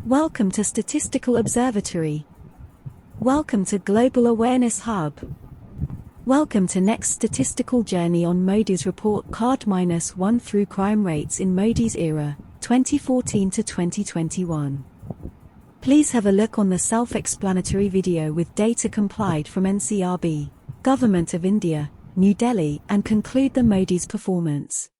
Welcome to Statistical Observatory. Welcome to Global Awareness Hub. Welcome to next statistical journey on Modi's report card -1 through crime rates in Modi's era, 2014 to 2021. Please have a look on the self-explanatory video with data complied from NCRB, Government of India, New Delhi, and conclude the Modi's performance.